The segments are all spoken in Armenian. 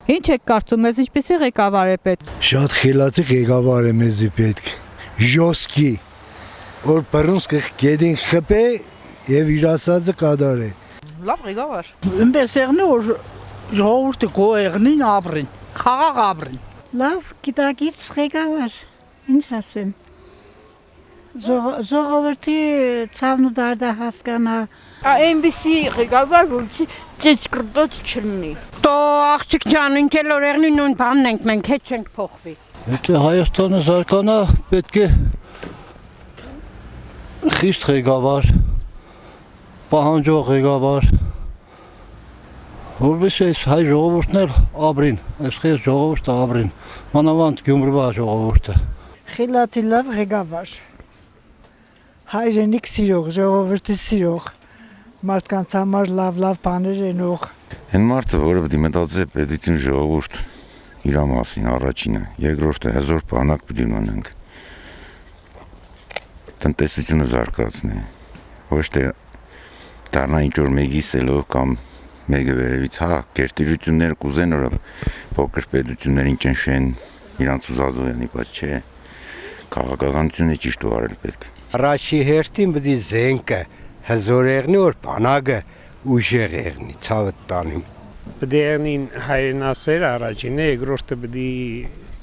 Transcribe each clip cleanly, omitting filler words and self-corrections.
Ինչ եք կարծում, մեզ ինչպեսի ղեկավար է պետք։ Շատ խելացի ղեկավար է մեզի պետք։ Ժոսկի, որ բռունցքը գեդին խփե եւ իր ասածը կատարե։ Լավ ղեկավար։ Այնպես եղնի որ ժողովուրդը գոհեղնին ապրին, խաղաղ ապրին։ Լավ գիտակից ղեկավար, ինչ ասեմ։ Ժողովրդի ցավն ու դարդը հասկանա։ Այնպեսի ղեկավար, որ ծիծկրտոց չլինի։ Տո աղջիկ ջան, ինչ էլ օրեղնի նույն բանն ենք մենք, հետ չենք փոխվի։ Եթե Հայաստանը զարգանա, պետք է խիստ ղեկավար, պահանջող ղեկավար, որովհետեւ այս հայ ժողովուրդն էլ ապրին, այս խես ժողովուրդը ապրին, մանավանդ Գյումրվա ժողովուրդը։ Խելացի լավ ղեկավար։ Հայրենիք սիրող, ժողովրդի սիրող, մարդկանց համար լավ բաներ ենող։ Այն մարդը, որը պետք է մտածի պետություն ժողովուրդ իր մասին առաջինը, երկրորդը հզոր բանակ պետք է ունենանք։ Տնտեսությունը զարգացնի, ոչ թե դառնա ինչ-որ մեկի սելով կամ մեկը վերևից, հա, գերտիրություններ կուզեն, որ փոքր պետություններին ճնշեն իրանց ուզածողյանի, բայց չէ, քաղաքականությունը ճիշտ ուղղել պետք։ Առաջի հերթին պետք է զենքը հզոր եղնի, որ բանակը ուժեղ եղնի, ցավը տանիմ։ Պետք է եղնին հայրենասեր առաջինը, երկրորդը պետք է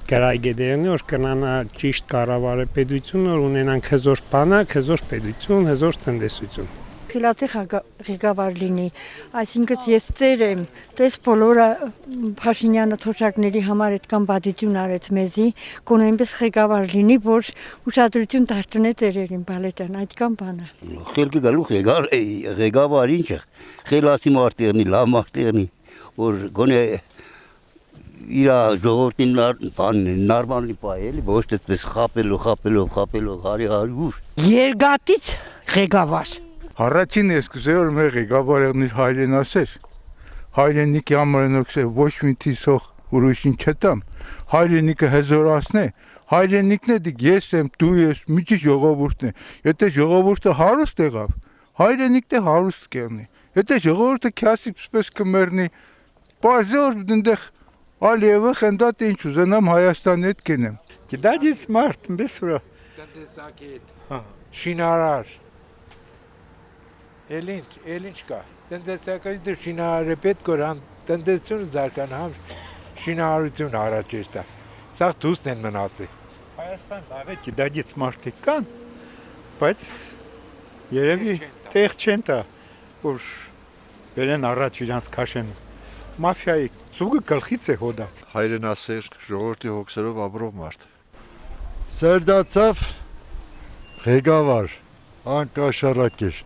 գրագեդերնի, որ կնանա ճիշտ կառավարապետություն, որ ունենանք հզոր բանակ, հզոր պետություն, հզոր տնտեսություն։ Խելացի ղեկավար լինի, այսինքն ես ծեր եմ, տես բոլորը Փաշինյանը թոշակների համար այդքան բադություն արեց մեզի, կոնե այնպես ղեկավար լինի, որ ուշադրություն դարձնե ծերերին, բալեջան, այդքան բանը։ Խելքի գալու ղեկավար ինչ է, խելացի մարդ եղնի, լավ մարդ եղնի, որ գոնե իր ժողովրդին նորմալի պահելի, ոչ այդպես խապելով, հարի։ Երգատից ղեկավար։ Առաջին ես կուզեի որ մեր ղեկավարն իր հայրենասեր, հայրենիքի համար նոքսե ոչ մի թիսող ուրիշին չտամ, հայրենիքը հզորացնե, հայրենիքն է դիք ես եմ, դու ես, միջի ժողովուրդն է, եթե ժողովուրդը հարուստ եղավ, հայրենիքն է հարուստ կերնի, եթե ժողովուրդը քյասի պես կմերնի, պարզոր դնդեղ Ալիևը խնդատ ինչ ուզենամ Հայաստանի հետ կենեմ։ Գիտադից մարդ, բեսուրա, տնտեսագետ, շինարար, Էլինչ կա, տնտեսակայդը շինարարը պետք որ տնտեսությունը զարգանամ շինարարություն առաջ էստա, սաղ դուսն են մնացի։ Հայաստան լավ է գիտադից մարդիկ կան, բայց երևի տեղ չեն տա, որ բերեն առաջ իրանց կաշեն, մաֆիայի ծուգը գլխից է հոդած։ Հայրենասեր, ժողովրդի հոգսերով ապրող մարդ։ Սերդացավ ղեկավար, անկաշառակեր։